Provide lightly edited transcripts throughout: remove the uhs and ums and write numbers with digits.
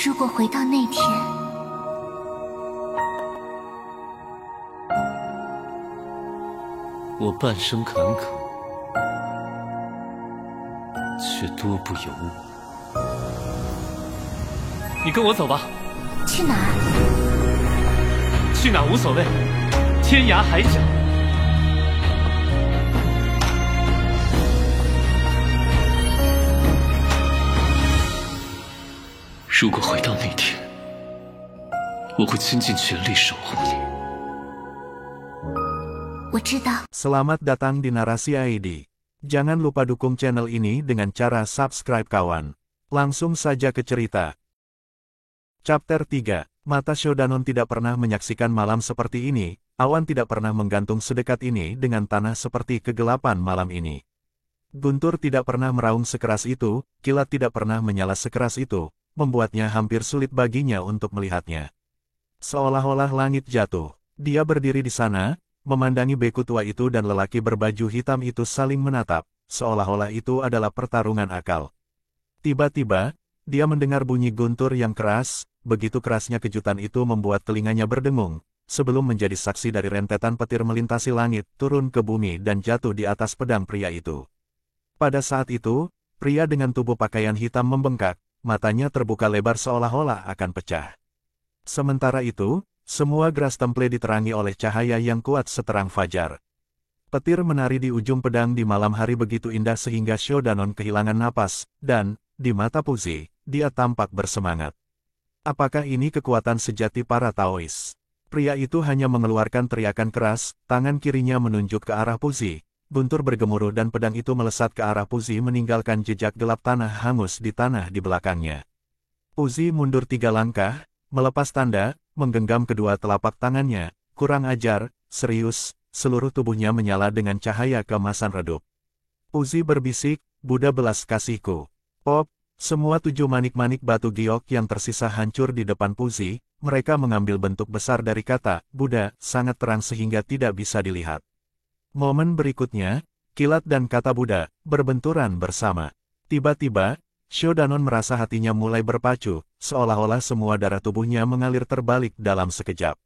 如果回到那天，我半生坎坷，却多不由我。你跟我走吧。去哪儿？去哪儿无所谓，天涯海角。如果回到那天，我会倾尽全力守护你。我知道。 Selamat datang di Narasi ID. Jangan lupa dukung channel ini dengan cara subscribe kawan. Langsung saja ke cerita. Chapter 3. Mata Shodanon tidak pernah menyaksikan malam seperti ini, awan tidak pernah menggantung sedekat ini dengan tanah seperti kegelapan malam ini. Guntur tidak pernah meraung sekeras itu, kilat tidak pernah menyala sekeras itu, membuatnya hampir sulit baginya untuk melihatnya. Seolah-olah langit jatuh. Dia berdiri di sana, memandangi beku tua itu dan lelaki berbaju hitam itu saling menatap, seolah-olah itu adalah pertarungan akal. Tiba-tiba, dia mendengar bunyi guntur yang keras, begitu kerasnya kejutan itu membuat telinganya berdengung, sebelum menjadi saksi dari rentetan petir melintasi langit, turun ke bumi dan jatuh di atas pedang pria itu. Pada saat itu, pria dengan tubuh pakaian hitam membengkak, matanya terbuka lebar seolah-olah akan pecah. Sementara itu, semua Gras Temple diterangi oleh cahaya yang kuat seterang fajar. Petir menari di ujung pedang di malam hari begitu indah sehingga Shodanon kehilangan napas, dan, di mata Puzi, dia tampak bersemangat. Apakah ini kekuatan sejati para Taois? Pria itu hanya mengeluarkan teriakan keras, tangan kirinya menunjuk ke arah Puzi, guntur bergemuruh dan pedang itu melesat ke arah Puzi meninggalkan jejak gelap tanah hangus di tanah di belakangnya. Puzi mundur 3 langkah, melepas tanda, menggenggam kedua telapak tangannya, kurang ajar, serius, seluruh tubuhnya menyala dengan cahaya keemasan redup. Puzi berbisik, Buddha belas kasihku. Pop, semua 7 manik-manik batu giok yang tersisa hancur di depan Puzi, mereka mengambil bentuk besar dari kata, Buddha, sangat terang sehingga tidak bisa dilihat. Momen berikutnya, kilat dan kata Buddha, berbenturan bersama. Tiba-tiba, Shodanon merasa hatinya mulai berpacu, seolah-olah semua darah tubuhnya mengalir terbalik dalam sekejap.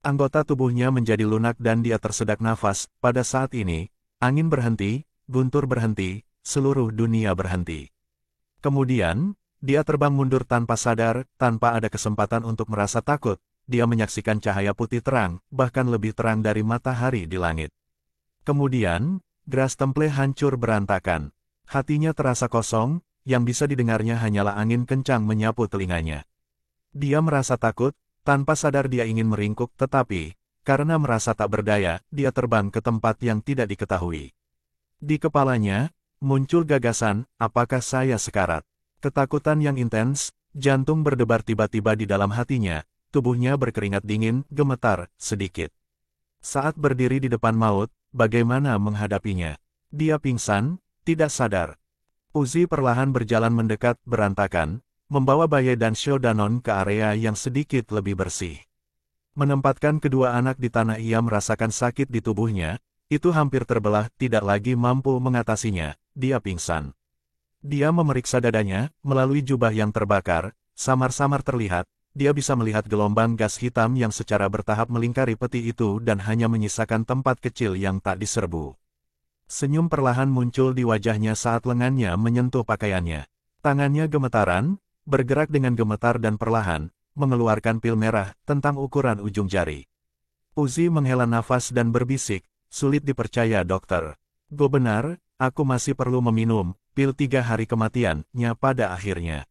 Anggota tubuhnya menjadi lunak dan dia tersedak nafas. Pada saat ini, angin berhenti, guntur berhenti, seluruh dunia berhenti. Kemudian, dia terbang mundur tanpa sadar, tanpa ada kesempatan untuk merasa takut. Dia menyaksikan cahaya putih terang, bahkan lebih terang dari matahari di langit. Kemudian, Gras Temple hancur berantakan. Hatinya terasa kosong, yang bisa didengarnya hanyalah angin kencang menyapu telinganya. Dia merasa takut, tanpa sadar dia ingin meringkuk tetapi, karena merasa tak berdaya, dia terbang ke tempat yang tidak diketahui. Di kepalanya, muncul gagasan, apakah saya sekarat? Ketakutan yang intens, jantung berdebar tiba-tiba di dalam hatinya, tubuhnya berkeringat dingin, gemetar, sedikit. Saat berdiri di depan maut, bagaimana menghadapinya? Dia pingsan, tidak sadar. Puzi perlahan berjalan mendekat, berantakan, membawa Baye dan Shodanon ke area yang sedikit lebih bersih. Menempatkan kedua anak di tanah ia merasakan sakit di tubuhnya, itu hampir terbelah, tidak lagi mampu mengatasinya, dia pingsan. Dia memeriksa dadanya, melalui jubah yang terbakar, samar-samar terlihat, dia bisa melihat gelombang gas hitam yang secara bertahap melingkari peti itu dan hanya menyisakan tempat kecil yang tak diserbu. Senyum perlahan muncul di wajahnya saat lengannya menyentuh pakaiannya. Tangannya gemetaran, bergerak dengan gemetar dan perlahan, mengeluarkan pil merah, tentang ukuran ujung jari. Puzi menghela nafas dan berbisik, sulit dipercaya dokter. Go benar, aku masih perlu meminum, pil 3 hari kematiannya pada akhirnya.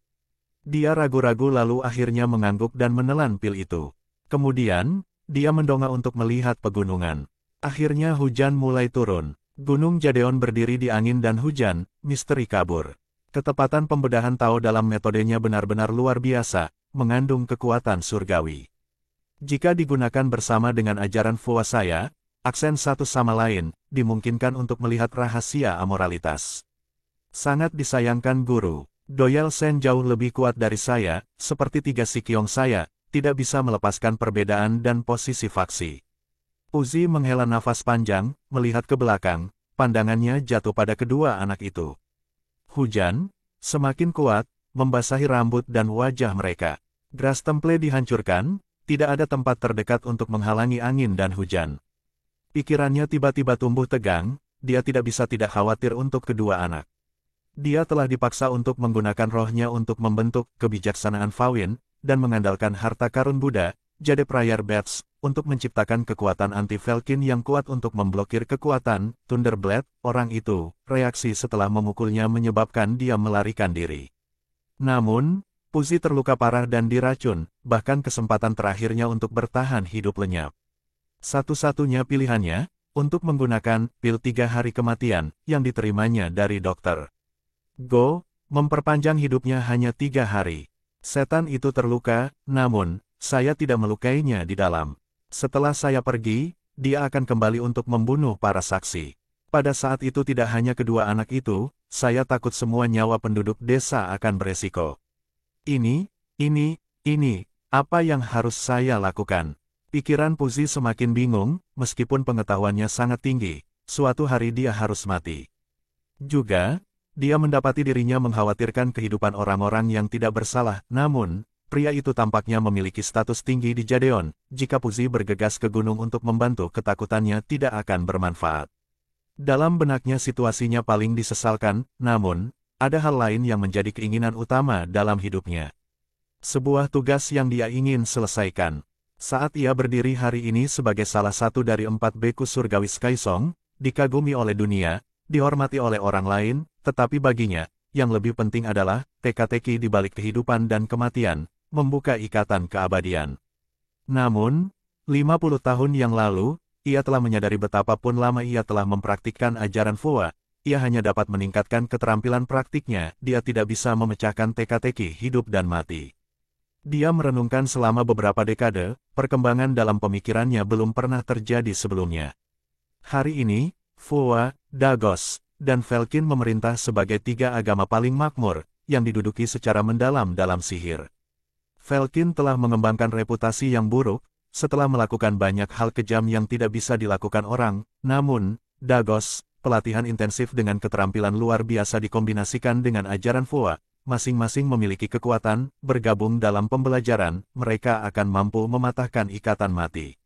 Dia ragu-ragu lalu akhirnya mengangguk dan menelan pil itu. Kemudian, dia mendongak untuk melihat pegunungan. Akhirnya hujan mulai turun. Gunung Jadeon berdiri di angin dan hujan, misteri kabur. Ketepatan pembedahan Tao dalam metodenya benar-benar luar biasa, mengandung kekuatan surgawi. Jika digunakan bersama dengan ajaran Fua saya, aksen satu sama lain, dimungkinkan untuk melihat rahasia amoralitas. Sangat disayangkan guru, Doyal Sen jauh lebih kuat dari saya, seperti 3 Sikyong saya, tidak bisa melepaskan perbedaan dan posisi faksi. Puzi menghela nafas panjang, melihat ke belakang, pandangannya jatuh pada kedua anak itu. Hujan, semakin kuat, membasahi rambut dan wajah mereka. Gras Temple dihancurkan, tidak ada tempat terdekat untuk menghalangi angin dan hujan. Pikirannya tiba-tiba tumbuh tegang, dia tidak bisa tidak khawatir untuk kedua anak. Dia telah dipaksa untuk menggunakan rohnya untuk membentuk kebijaksanaan Fawin, dan mengandalkan harta karun Buddha, Jade Prayer Bats, untuk menciptakan kekuatan anti-Felkin yang kuat untuk memblokir kekuatan Thunderblade. Orang itu, reaksi setelah memukulnya menyebabkan dia melarikan diri. Namun, Puzi terluka parah dan diracun, bahkan kesempatan terakhirnya untuk bertahan hidup lenyap. Satu-satunya pilihannya, untuk menggunakan pil 3 hari kematian, yang diterimanya dari dokter Go, memperpanjang hidupnya hanya 3 hari. Setan itu terluka, namun, saya tidak melukainya di dalam. Setelah saya pergi, dia akan kembali untuk membunuh para saksi. Pada saat itu tidak hanya kedua anak itu, saya takut semua nyawa penduduk desa akan beresiko. Ini, apa yang harus saya lakukan? Pikiran Puzi semakin bingung, meskipun pengetahuannya sangat tinggi, suatu hari dia harus mati. Juga, dia mendapati dirinya mengkhawatirkan kehidupan orang-orang yang tidak bersalah, namun, pria itu tampaknya memiliki status tinggi di Jadeon. Jika Puzi bergegas ke gunung untuk membantu, ketakutannya tidak akan bermanfaat. Dalam benaknya situasinya paling disesalkan, namun, ada hal lain yang menjadi keinginan utama dalam hidupnya. Sebuah tugas yang dia ingin selesaikan. Saat ia berdiri hari ini sebagai salah satu dari 4 beku surgawi Skysong, dikagumi oleh dunia, dihormati oleh orang lain, tetapi baginya, yang lebih penting adalah, teka-teki di balik kehidupan dan kematian, membuka ikatan keabadian. Namun, 50 tahun yang lalu, ia telah menyadari betapapun lama ia telah mempraktikkan ajaran Foa, ia hanya dapat meningkatkan keterampilan praktiknya, dia tidak bisa memecahkan teka-teki hidup dan mati. Dia merenungkan selama beberapa dekade, perkembangan dalam pemikirannya belum pernah terjadi sebelumnya. Hari ini, Foa, Dagos, dan Felkin memerintah sebagai 3 agama paling makmur, yang diduduki secara mendalam dalam sihir. Felkin telah mengembangkan reputasi yang buruk, setelah melakukan banyak hal kejam yang tidak bisa dilakukan orang, namun, Dagos, pelatihan intensif dengan keterampilan luar biasa dikombinasikan dengan ajaran Foa, masing-masing memiliki kekuatan, bergabung dalam pembelajaran, mereka akan mampu mematahkan ikatan mati.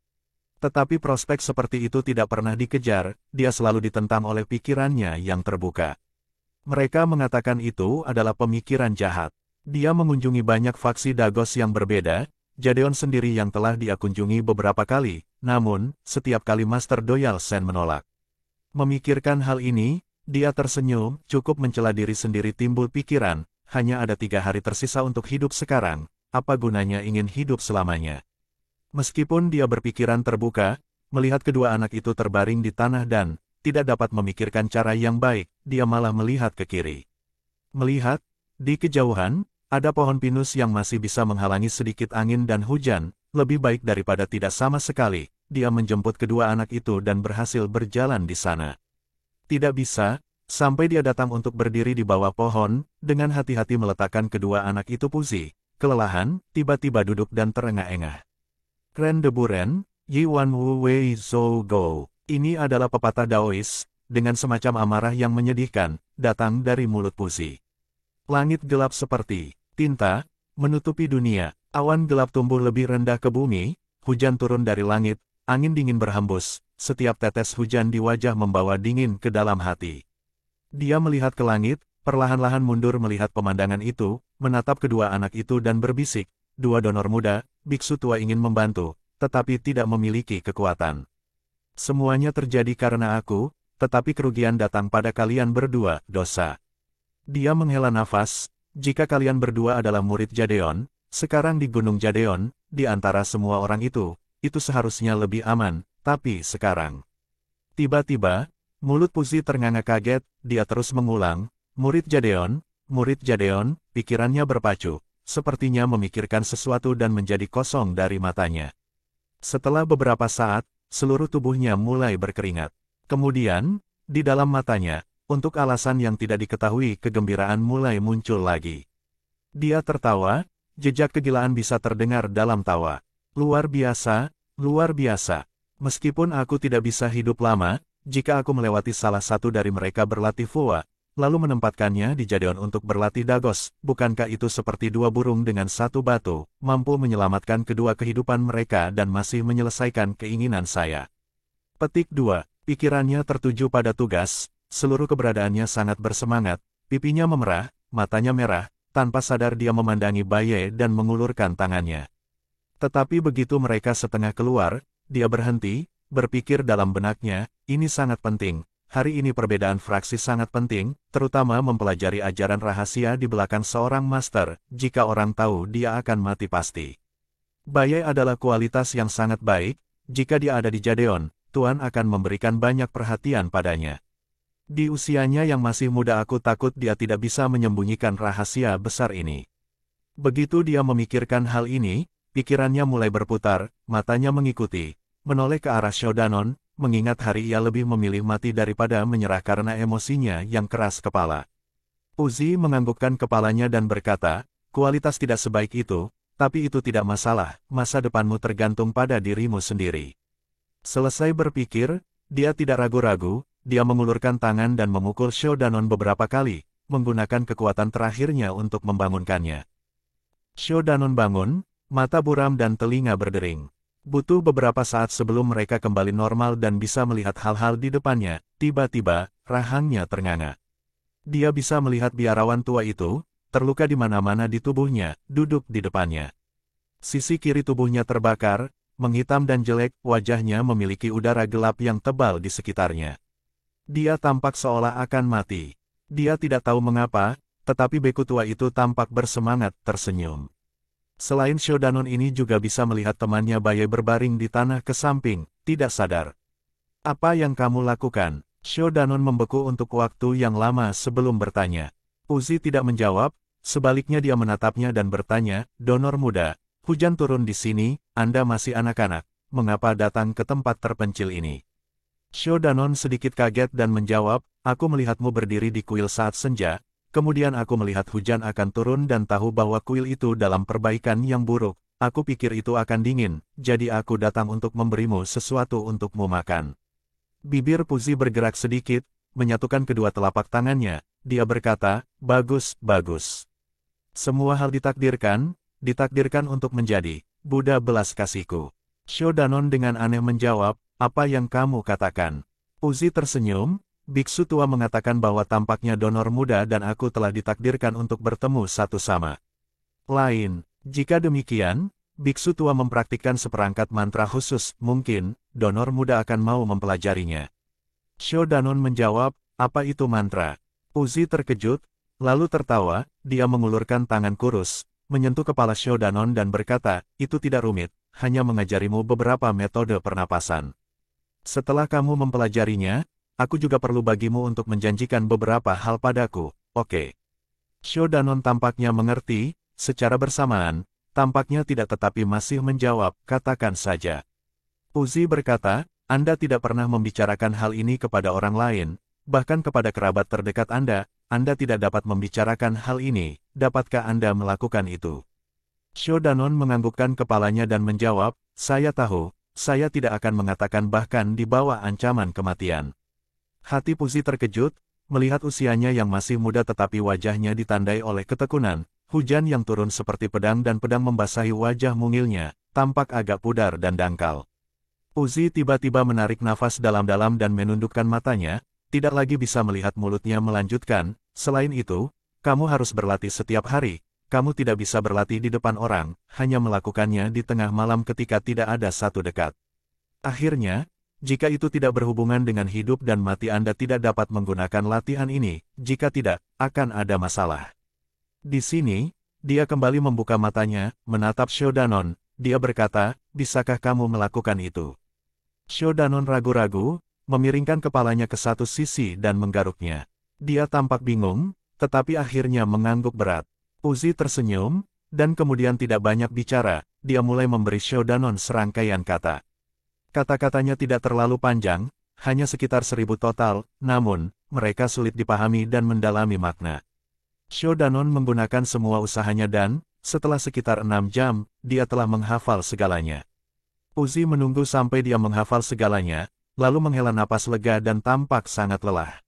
Tetapi prospek seperti itu tidak pernah dikejar, dia selalu ditentang oleh pikirannya yang terbuka. Mereka mengatakan itu adalah pemikiran jahat. Dia mengunjungi banyak faksi Dagos yang berbeda, Jadeon sendiri yang telah dia kunjungi beberapa kali, namun, setiap kali Master Doyal Sen menolak. Memikirkan hal ini, dia tersenyum, cukup mencela diri sendiri timbul pikiran, hanya ada 3 hari tersisa untuk hidup sekarang, apa gunanya ingin hidup selamanya? Meskipun dia berpikiran terbuka, melihat kedua anak itu terbaring di tanah dan tidak dapat memikirkan cara yang baik, dia malah melihat ke kiri. Melihat, di kejauhan, ada pohon pinus yang masih bisa menghalangi sedikit angin dan hujan, lebih baik daripada tidak sama sekali. Dia menjemput kedua anak itu dan berhasil berjalan di sana. Tidak bisa, sampai dia datang untuk berdiri di bawah pohon, dengan hati-hati meletakkan kedua anak itu Puzi, kelelahan, tiba-tiba duduk dan terengah-engah. Ren de Buren, Yi Wan Wu Wei Zhou Go. Ini adalah pepatah Daois, dengan semacam amarah yang menyedihkan, datang dari mulut Puzi. Langit gelap seperti tinta, menutupi dunia, awan gelap tumbuh lebih rendah ke bumi, hujan turun dari langit, angin dingin berhembus, setiap tetes hujan di wajah membawa dingin ke dalam hati. Dia melihat ke langit, perlahan-lahan mundur melihat pemandangan itu, menatap kedua anak itu dan berbisik, 2 donor muda, biksu tua ingin membantu, tetapi tidak memiliki kekuatan. Semuanya terjadi karena aku, tetapi kerugian datang pada kalian berdua, dosa. Dia menghela nafas, jika kalian berdua adalah murid Jadeon, sekarang di Gunung Jadeon, di antara semua orang itu seharusnya lebih aman, tapi sekarang. Tiba-tiba, mulut Puzi ternganga kaget, dia terus mengulang, murid Jadeon, pikirannya berpacu, sepertinya memikirkan sesuatu dan menjadi kosong dari matanya. Setelah beberapa saat, seluruh tubuhnya mulai berkeringat. Kemudian, di dalam matanya, untuk alasan yang tidak diketahui kegembiraan mulai muncul lagi. Dia tertawa, jejak kegilaan bisa terdengar dalam tawa. Luar biasa, luar biasa. Meskipun aku tidak bisa hidup lama, jika aku melewati salah satu dari mereka berlatih Foa, lalu menempatkannya di Jadeon untuk berlatih Dagos. Bukankah itu seperti dua burung dengan satu batu, mampu menyelamatkan kedua kehidupan mereka dan masih menyelesaikan keinginan saya. Petik 2. Pikirannya tertuju pada tugas, seluruh keberadaannya sangat bersemangat, pipinya memerah, matanya merah, tanpa sadar dia memandangi Baye dan mengulurkan tangannya. Tetapi begitu mereka setengah keluar, dia berhenti, berpikir dalam benaknya, ini sangat penting. Hari ini perbedaan fraksi sangat penting, terutama mempelajari ajaran rahasia di belakang seorang master. Jika orang tahu dia akan mati pasti. Baye adalah kualitas yang sangat baik, jika dia ada di Jadeon, Tuan akan memberikan banyak perhatian padanya. Di usianya yang masih muda aku takut dia tidak bisa menyembunyikan rahasia besar ini. Begitu dia memikirkan hal ini, pikirannya mulai berputar, matanya mengikuti, menoleh ke arah Shodanon, mengingat hari ia lebih memilih mati daripada menyerah karena emosinya yang keras kepala. Uzi menganggukkan kepalanya dan berkata, kualitas tidak sebaik itu, tapi itu tidak masalah, masa depanmu tergantung pada dirimu sendiri. Selesai berpikir, dia tidak ragu-ragu, dia mengulurkan tangan dan memukul Shodanon beberapa kali, menggunakan kekuatan terakhirnya untuk membangunkannya. Shodanon bangun, mata buram dan telinga berdering. Butuh beberapa saat sebelum mereka kembali normal dan bisa melihat hal-hal di depannya. Tiba-tiba, rahangnya ternganga. Dia bisa melihat biarawan tua itu, terluka di mana-mana di tubuhnya, duduk di depannya. Sisi kiri tubuhnya terbakar, menghitam dan jelek, wajahnya memiliki udara gelap yang tebal di sekitarnya. Dia tampak seolah akan mati. Dia tidak tahu mengapa, tetapi beku tua itu tampak bersemangat tersenyum. Selain Shodanon ini juga bisa melihat temannya Baye berbaring di tanah ke samping, tidak sadar. Apa yang kamu lakukan? Shodanon membeku untuk waktu yang lama sebelum bertanya. Uzi tidak menjawab, sebaliknya dia menatapnya dan bertanya, donor muda, hujan turun di sini, Anda masih anak-anak, mengapa datang ke tempat terpencil ini? Shodanon sedikit kaget dan menjawab, aku melihatmu berdiri di kuil saat senja, kemudian aku melihat hujan akan turun dan tahu bahwa kuil itu dalam perbaikan yang buruk. Aku pikir itu akan dingin, jadi aku datang untuk memberimu sesuatu untukmu makan. Bibir Puzi bergerak sedikit, menyatukan kedua telapak tangannya. Dia berkata, bagus, bagus. Semua hal ditakdirkan untuk menjadi Buddha belas kasihku. Shodanon dengan aneh menjawab, apa yang kamu katakan? Puzi tersenyum. Biksu tua mengatakan bahwa tampaknya donor muda dan aku telah ditakdirkan untuk bertemu satu sama lain. Jika demikian, biksu tua mempraktikkan seperangkat mantra khusus, mungkin, donor muda akan mau mempelajarinya. Shodanon menjawab, apa itu mantra? Uzi terkejut, lalu tertawa, dia mengulurkan tangan kurus, menyentuh kepala Shodanon dan berkata, itu tidak rumit, hanya mengajarimu beberapa metode pernapasan. Setelah kamu mempelajarinya, aku juga perlu bagimu untuk menjanjikan beberapa hal padaku, oke? Shodanon tampaknya mengerti, secara bersamaan, tampaknya tidak tetapi masih menjawab, katakan saja. Uzi berkata, Anda tidak pernah membicarakan hal ini kepada orang lain, bahkan kepada kerabat terdekat Anda tidak dapat membicarakan hal ini, dapatkah Anda melakukan itu? Shodanon menganggukkan kepalanya dan menjawab, saya tahu, saya tidak akan mengatakan bahkan di bawah ancaman kematian. Hati Puzi terkejut, melihat usianya yang masih muda tetapi wajahnya ditandai oleh ketekunan, hujan yang turun seperti pedang dan pedang membasahi wajah mungilnya, tampak agak pudar dan dangkal. Puzi tiba-tiba menarik nafas dalam-dalam dan menundukkan matanya, tidak lagi bisa melihat mulutnya melanjutkan, selain itu, kamu harus berlatih setiap hari, kamu tidak bisa berlatih di depan orang, hanya melakukannya di tengah malam ketika tidak ada satu dekat. Akhirnya, jika itu tidak berhubungan dengan hidup dan mati Anda tidak dapat menggunakan latihan ini, jika tidak, akan ada masalah. Di sini, dia kembali membuka matanya, menatap Shodanon, dia berkata, bisakah kamu melakukan itu? Shodanon ragu-ragu, memiringkan kepalanya ke satu sisi dan menggaruknya. Dia tampak bingung, tetapi akhirnya mengangguk berat. Uzi tersenyum, dan kemudian tidak banyak bicara, dia mulai memberi Shodanon serangkaian kata. Kata-katanya tidak terlalu panjang, hanya sekitar 1000 total, namun, mereka sulit dipahami dan mendalami makna. Shodanon menggunakan semua usahanya dan, setelah sekitar 6 jam, dia telah menghafal segalanya. Uzi menunggu sampai dia menghafal segalanya, lalu menghela napas lega dan tampak sangat lelah.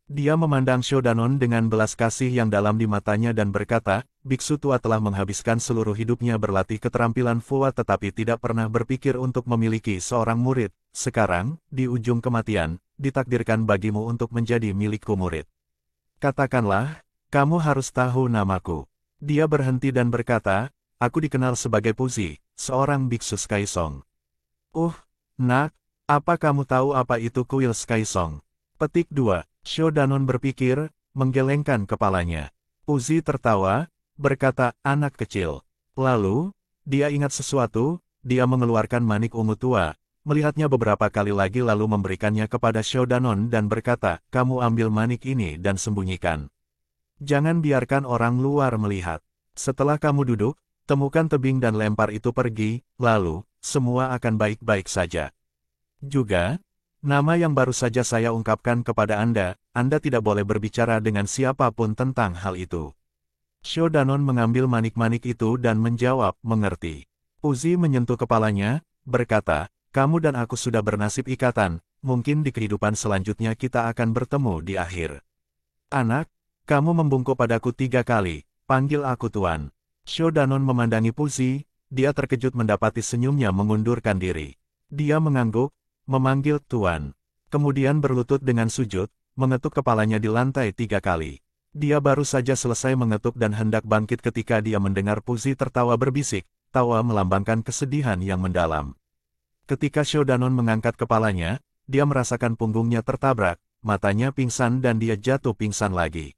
Dia memandang Shodanon dengan belas kasih yang dalam di matanya dan berkata, biksu tua telah menghabiskan seluruh hidupnya berlatih keterampilan Fuwa tetapi tidak pernah berpikir untuk memiliki seorang murid. Sekarang, di ujung kematian, ditakdirkan bagimu untuk menjadi milikku murid. Katakanlah, kamu harus tahu namaku. Dia berhenti dan berkata, aku dikenal sebagai Puzi, seorang biksu Skaisong. Nak, apa kamu tahu apa itu kuil Skaisong? Petik 2. Shodanon berpikir, menggelengkan kepalanya. Puzi tertawa, berkata, anak kecil. Lalu, dia ingat sesuatu, dia mengeluarkan manik ungu tua, melihatnya beberapa kali lagi lalu memberikannya kepada Shodanon dan berkata, kamu ambil manik ini dan sembunyikan. Jangan biarkan orang luar melihat. Setelah kamu duduk, temukan tebing dan lempar itu pergi, lalu, semua akan baik-baik saja. Juga, nama yang baru saja saya ungkapkan kepada Anda tidak boleh berbicara dengan siapapun tentang hal itu. Shodanon mengambil manik-manik itu dan menjawab, mengerti. Puzi menyentuh kepalanya, berkata, kamu dan aku sudah bernasib ikatan, mungkin di kehidupan selanjutnya kita akan bertemu di akhir. Anak, kamu membungkuk padaku 3 kali, panggil aku Tuan. Shodanon memandangi Puzi, dia terkejut mendapati senyumnya mengundurkan diri. Dia mengangguk, memanggil Tuan. Kemudian berlutut dengan sujud, mengetuk kepalanya di lantai 3 kali. Dia baru saja selesai mengetuk dan hendak bangkit ketika dia mendengar Puzi tertawa berbisik, tawa melambangkan kesedihan yang mendalam. Ketika Shodanon mengangkat kepalanya, dia merasakan punggungnya tertabrak, matanya pingsan dan dia jatuh pingsan lagi.